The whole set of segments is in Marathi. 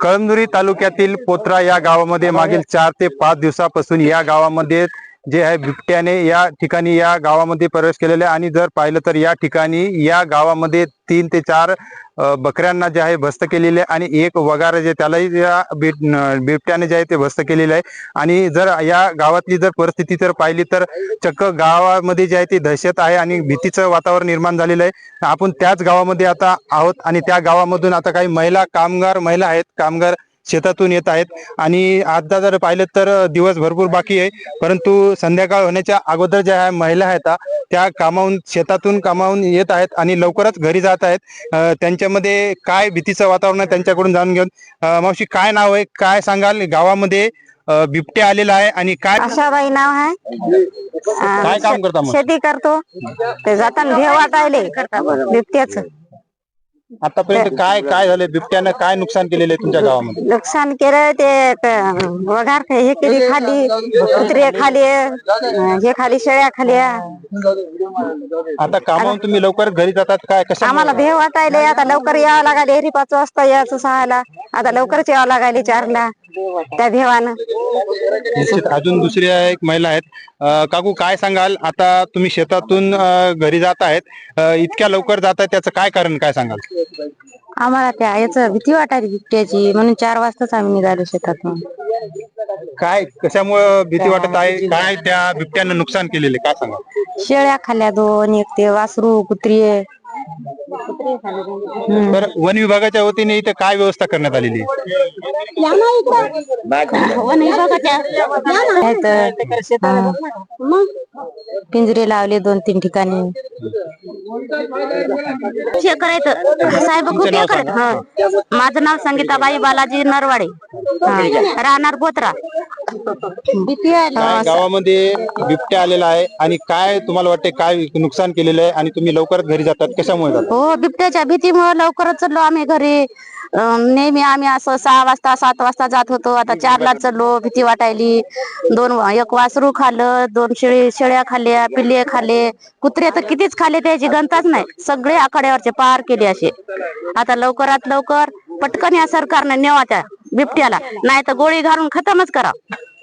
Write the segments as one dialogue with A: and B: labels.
A: कळमनुरी तालुक्यातील पोत्रा या गावामध्ये मागील 4 ते 5 दिवसापासून या गावामध्ये जे आहे बिबट्याने या ठिकाणी या गावामध्ये प्रवेश केलेला आहे आणि जर पाहिलं तर या ठिकाणी या गावामध्ये 3 ते 4 बकऱ्यांना जे आहे भस्त केलेले आहे आणि एक वगार जे त्यालाही या बिबट्याने जे आहे ते भस्त केलेले आहे। आणि जर या गावातली जर परिस्थिती जर पाहिली तर चक्क गावामध्ये जे आहे ते दहशत आहे आणि भीतीचं वातावरण निर्माण झालेलं आहे। आपण त्याच गावामध्ये आता आहोत आणि त्या गावामधून आता काही महिला आहेत, कामगार शेतातून येत आहेत आणि आता जर पाहिलं तर दिवस भरपूर बाकी आहे, परंतु संध्याकाळ होण्याच्या अगोदर ज्या महिला आहेत त्या शेतातून कामावून येत आहेत आणि लवकरच घरी जात आहेत। त्यांच्यामध्ये काय भीतीचं वातावरण आहे त्यांच्याकडून जाणून घेऊन। मावशी, काय नाव आहे, काय सांगाल? गावामध्ये बिबट्या आलेला आहे आणि काय?
B: आशाबाई नाव आहे।
A: काय काम करता मग?
B: शेती करतो। ते जाताना भेव वाटायले बिबट्याचं।
A: आतापर्यंत काय काय झाले? बिबट्यानं काय नुकसान केलेलं आहे तुमच्या गावामध्ये?
B: नुकसान केलं ते वघार हे केली, खाली कुत्रे खाली, हे खाली, शेळ्या खाल्या।
A: आता कामावून तुम्ही लवकर घरी जातात काय? कशा
B: आम्हाला भेव वाटायले, आता लवकर यावं लागायले। हेरी 5 वाजता यायचं 6ला, आता लवकरच यावं लागायले 4ला त्या भेवानं।
A: निश्चित। अजून दुसरी एक महिला आहेत। काकू, काय सांगाल? आता तुम्ही शेतातून घरी जात आहेत, इतक्या लवकर जात आहेत, त्याचं काय कारण काय सांगाल?
B: आम्हाला त्या याचं भीती वाटायली बिबट्याची, म्हणून 4 वाजताच आम्ही निघालो शेतातून।
A: काय कशामुळे भीती वाटत आहे? काय त्या बिबट्यानं नुकसान केलेले काय सांगाल?
B: शेळ्या खाल्ल्या 2, एक ते वासरू, कुत्री।
A: तर वन विभागाच्या वतीने इथे काय व्यवस्था करण्यात आलेली आहे?
B: पिंजरे लावले 2-3 ठिकाणी। साहेब माझं नाव संगीताबाई बालाजी नरवाडे, राहणार पोत्रा।
A: गावामध्ये बिबट्या आलेला आहे आणि काय तुम्हाला वाटते काय नुकसान केलेलं आहे आणि तुम्ही लवकरच घरी जातात, कशामुळे जातात?
B: हो, बिबट्याच्या भीतीमुळे लवकरच चढलो आम्ही घरी। नेहमी आम्ही असं 6 वाजता 7 वाजता जात होतो, आता 4ला चढलो। भीती वाटायली। 1 वासरू खाल्लं, 2 शेळ्या खाल्ल्या, पिल्ले खाल्ले, कुत्रे तर कितीच खाल्ले, त्याची गणताच नाही। सगळे आखाड्यावरचे पार केले असे। आता लवकरात लवकर पटकन या सरकारने नेवा त्या बिबट्याला, नाही तर गोळी घालून खतमच करा।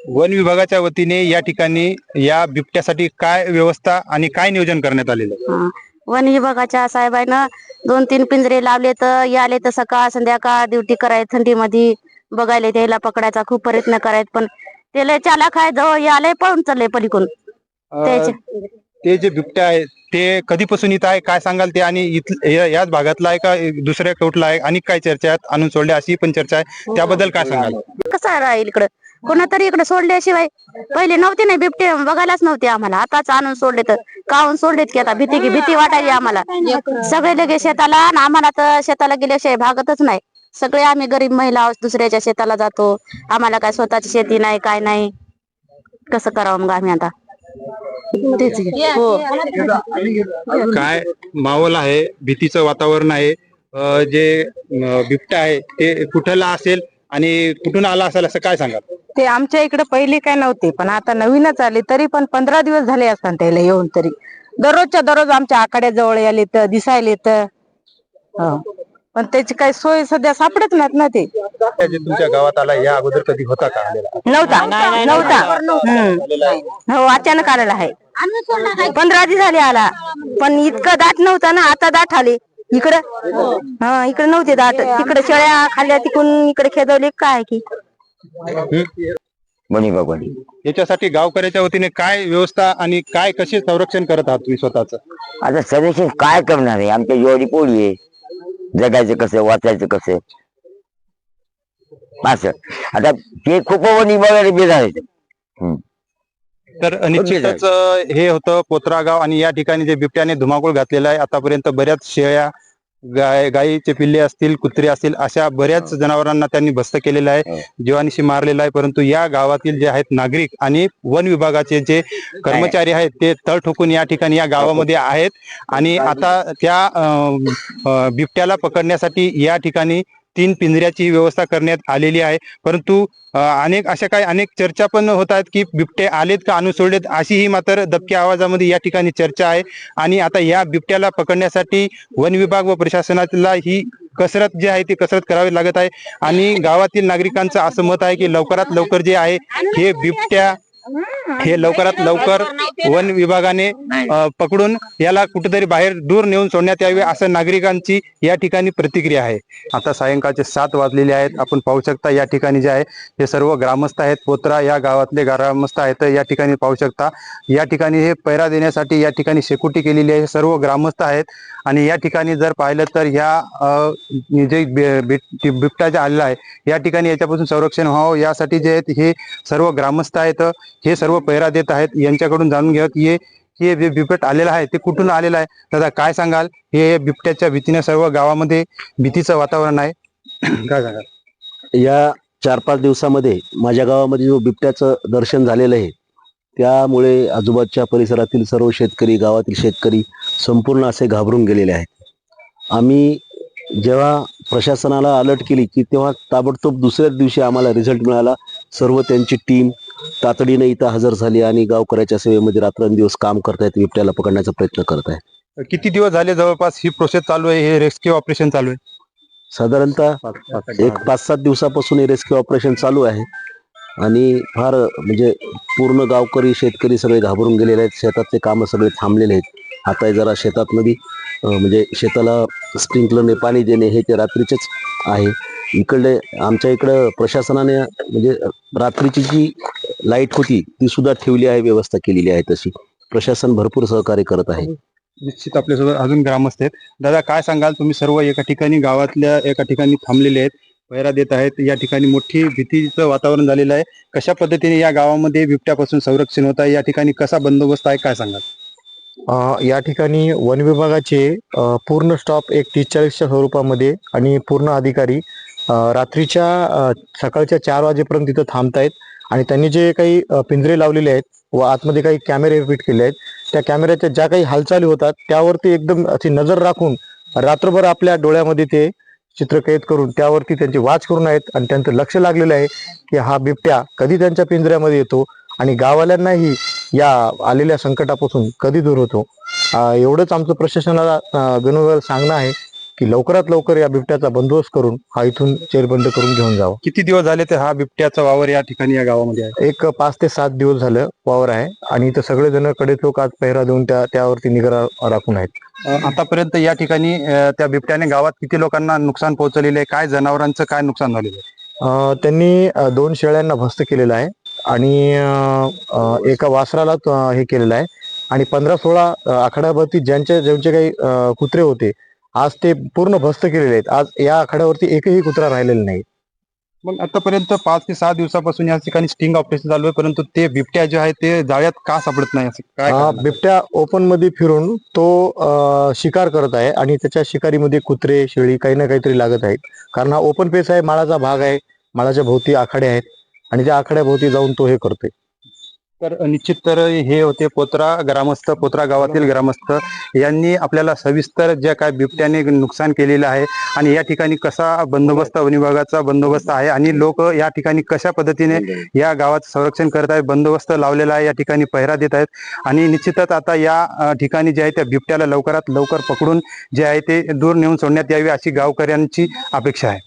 A: वन विभागाच्या वतीने या ठिकाणी या बिबट्यासाठी काय व्यवस्था आणि काय नियोजन करण्यात आलेलं आहे?
B: वन विभागाच्या साहेबांना 2-3 पिंजरे लावले, तर याले तर सकाळ संध्याकाळ ड्युटी करायत। थंडीमध्ये बघायला त्याला पकडायचा खूप प्रयत्न करायत, पण ते लय चालाक आहे, जवळ याले पळून चालले पलीकडून।
A: ते जे बिबट्या आहे ते कधीपासून इथं आहे काय सांगाल ते? आणि याच भागातला आहे का दुसऱ्या कुठला आहे? आणि काय चर्चा आहेत? आणून सोडले अशी पण चर्चा आहे, त्याबद्दल काय सांगाल?
B: कसं राहील इकडं? कोणातरी इकडे सोडल्याशिवाय पहिले नव्हते नाही बिबटे, बघायलाच नव्हते आम्हाला। आताच आणून सोडले, तर काहून सोडलेत की आता भीती वाटायची आम्हाला। सगळे लगे शेताला, आम्हाला तर शेताला गेल्याशिवाय भागतच नाही। सगळे आम्ही गरीब महिला आहोत, दुसऱ्याच्या शेताला जातो। आम्हाला काय स्वतःची शेती नाही, काय नाही, कसं करावं मग आम्ही आता? हो,
A: काय माहोल आहे, भीतीचं वातावरण आहे। जे बिबट्या आहे ते कुठला असेल आणि कुठून आला असेल असं काय सांगाल?
C: ते आमच्या इकडे पहिले काय नव्हते, पण आता नवीनच आले। तरी पण 15 दिवस झाले असतात त्याला येऊन, तरी दररोजच्या दररोज आमच्या आखाड्याजवळ आले तर दिसायले तर। पण त्याची काही सोय सध्या सापडत नाहीत ना। ते
A: तुमच्या गावात आला या अगोदर कधी होता का आलेला?
B: नव्हता। हो, अचानक आलेला आहे। 15 दिवस झाले आला, पण इतकं दाट नव्हता ना, आता दाट आले इकडं। इकडे नव्हते दाट, तिकडे शेळ्या खाल्ल्या, तिकडून इकडे खेदवले काय की।
A: याच्यासाठी गावकऱ्याच्या वतीने काय व्यवस्था आणि काय कसे संरक्षण करत आहात तुम्ही स्वतःच?
D: आता संरक्षण काय करणार आहे? आमच्या जोडी पोळी आहे, जगायचं कसं, वाचायचं कसं असं। आता ते खूप वगैरे बेजारायचं।
A: तर निश्चितच हे होतं पोत्रा गाव आणि या ठिकाणी जे बिबट्याने धुमाकूळ घातलेला आहे। आतापर्यंत बऱ्याच शेळ्या, गायीचे पिल्ले असतील, कुत्रे असतील, अशा बऱ्याच जनावरांना त्यांनी भस्त केलेलं आहे, जीवानिशी मारलेला आहे। परंतु या गावातील जे आहेत नागरिक आणि वन विभागाचे जे कर्मचारी आहेत ते तळ ठोकून या ठिकाणी या गावामध्ये आहेत आणि आता त्या बिबट्याला पकडण्यासाठी या ठिकाणी 3 पिंजऱ्याची व्यवस्था करण्यात आलेली आहे। परंतु अनेक चर्चा पण होत आहेत की बिबटे आलेत का आणून सोडलेत, अशी ही मात्र दबक्या आवाजामध्ये या ठिकाणी चर्चा आहे। आणि आता या बिबट्याला पकडण्यासाठी वन विभाग व प्रशासनाला ही कसरत जी आहे ती कसरत करावी लागत आहे आणि गावातील नागरिकांचं असं मत आहे की लवकरात लवकर जे आहे हे बिबट्या हे लवकरात लवकर वन विभागाने पकडून याला कुठेतरी बाहेर दूर नेऊन सोडण्यात यावे असं नागरिकांची या ठिकाणी प्रतिक्रिया आहे. आता सायंकाळचे 7 वाजलेले आहेत. आपण पाहू शकता या ठिकाणी जे आहे हे सर्व ग्रामस्थ आहेत. पोत्रा या गावातले ग्रामस्थ आहेत. या ठिकाणी पाहू शकता या ठिकाणी हे पैरा देण्यासाठी या ठिकाणी शेकोटी केलेली आहे. सर्व ग्रामस्थ आहेत आणि या ठिकाणी जर पाहिलं तर ह्या जे बिबट्या जे आलेला आहे या ठिकाणी याच्यापासून संरक्षण व्हावं यासाठी जे आहेत हे सर्व ग्रामस्थ आहेत हे सर्व पैरा देत आहेत. यांच्याकडून जाणून घ्या की हे जे बिबट आलेला आहे ते कुठून आलेला आहे. दादा काय सांगाल, हे बिबट्याच्या भीतीने सर्व गावामध्ये भीतीचं वातावरण आहे, काय सांगाल?
E: या 4-5 दिवसामध्ये माझ्या गावामध्ये जो बिबट्याचं दर्शन झालेलं आहे त्यामुळे आजूबाजूच्या परिसरातील सर्व शेतकरी, गावातील शेतकरी संपूर्ण असे घाबरून गेलेले आहेत. आम्ही जेव्हा प्रशासनाला अलर्ट केली की तेव्हा ताबडतोब दुसऱ्याच दिवशी आम्हाला रिझल्ट मिळाला. सर्व त्यांची टीम तातडीने इथं हजर झाली आणि गावकऱ्याच्या सेवेमध्ये रात्रंदिवस काम करतायत, बिबट्याला पकडण्याचा प्रयत्न करत आहे.
A: किती दिवस झाले जवळपास ही प्रोसेस चालू आहे, हे रेस्क्यू ऑपरेशन चालू आहे?
E: साधारणतः 5-7 दिवसापासून हे रेस्क्यू ऑपरेशन चालू आहे आणि फार म्हणजे पूर्ण गावकरी शेतकरी सगळे घाबरून गेलेले आहेत. शेतातले कामं सगळे थांबलेले आहेत. आता जरा शेतात मध्ये म्हणजे शेताला स्प्रिंकलरने पाणी देणे हे ते रात्रीचेच आहे. इकडे आमच्या इकडं प्रशासनाने म्हणजे रात्रीची जी लाईट होती ती सुद्धा ठेवली आहे, व्यवस्था केलेली आहे. तशी प्रशासन भरपूर सहकार्य करत आहे.
A: निश्चित आपल्यासोबत अजून ग्रामस्थ आहेत. दादा काय सांगाल, तुम्ही सर्व एका ठिकाणी गावातल्या एका ठिकाणी थांबलेले आहेत, पैरा देत आहेत. या ठिकाणी मोठी भीतीचं वातावरण झालेलं आहे. कशा पद्धतीने या गावामध्ये बिबट्यापासून संरक्षण होत आहे, या ठिकाणी कसा बंदोबस्त आहे, काय सांगाल?
F: या ठिकाणी वन विभागाचे पूर्ण स्टॉप एक 30-40च्या स्वरूपामध्ये आणि पूर्ण अधिकारी रात्रीच्या सकाळच्या 4 वाजेपर्यंत तिथं थांबतायत आणि त्यांनी जे काही पिंजरे लावलेले आहेत व आतमध्ये काही कॅमेरे फिट केले आहेत, त्या कॅमेऱ्याच्या ज्या काही हालचाली होतात त्यावरती एकदम अशी नजर राखून रात्रभर आपल्या डोळ्यामध्ये ते चित्र कैद करून त्यावरती त्यांची वाच करून आहेत आणि त्यांचं लक्ष लागलेलं आहे की हा बिबट्या कधी त्यांच्या पिंजऱ्यामध्ये येतो आणि गाववाल्यांनाही या आलेल्या संकटापासून कधी दूर होतो. एवढंच आमचं प्रशासनाला गणवेळ सांगणं आहे की लवकरात लवकर या बिबट्याचा बंदोबस्त करून हा इथून चेरबंद करून घेऊन जावं.
A: किती दिवस झाले ते हा बिबट्याचा वावर या ठिकाणी या गावामध्ये आहे?
F: एक 5 ते 7 दिवस झालं वावर आहे आणि इथं सगळेजण कडे लोक आज पहिरा देऊन त्यावरती निगा राखून आहेत.
A: आतापर्यंत या ठिकाणी त्या बिबट्याने गावात किती लोकांना नुकसान पोहोचलेले आहे, काय जनावरांचं काय नुकसान झालेलं आहे?
F: त्यांनी 2 शेळ्यांना भस्त केलेला आहे आणि एका वासराला हे केलेलं आहे आणि 15-16 आखाड्यावरती ज्यांचे काही कुत्रे होते आज ते पूर्ण भस्त केलेले आहेत. आज या आखाड्यावरती एकही कुत्रा राहिलेला नाही.
A: मग आतापर्यंत 5 ते 6 दिवसापासून या ठिकाणी स्टिंग ऑपरेशन चालू आहे, परंतु ते बिबट्या जे आहे ते जाळ्यात का सापडत नाही, असं काय कारण आहे?
F: बिबट्या ओपन मध्ये फिरून तो शिकार करत आहे आणि त्याच्या शिकारीमध्ये कुत्रे, शेळी काही ना काहीतरी लागत आहेत. कारण हा ओपन पेस आहे, माळाचा भाग आहे, माळाच्या भोवती आखाडे आहेत आणि त्या आखाड्याभोवती जाऊन तो हे करतोय.
A: तर निश्चित तर हे होते पोत्रा गावातील ग्रामस्थ यांनी आपल्याला सविस्तर ज्या काय बिबट्याने नुकसान केलेलं आहे आणि या ठिकाणी कसा बंदोबस्त वन विभागाचा बंदोबस्त आहे आणि लोक या ठिकाणी कशा पद्धतीने या गावाचं संरक्षण करत आहेत, बंदोबस्त लावलेला आहे, या ठिकाणी पहिरा देत आहेत आणि निश्चितच आता या ठिकाणी जे आहे त्या बिबट्याला लवकरात लवकर पकडून जे आहे ते दूर नेऊन सोडण्यात यावे अशी गावकऱ्यांची अपेक्षा आहे.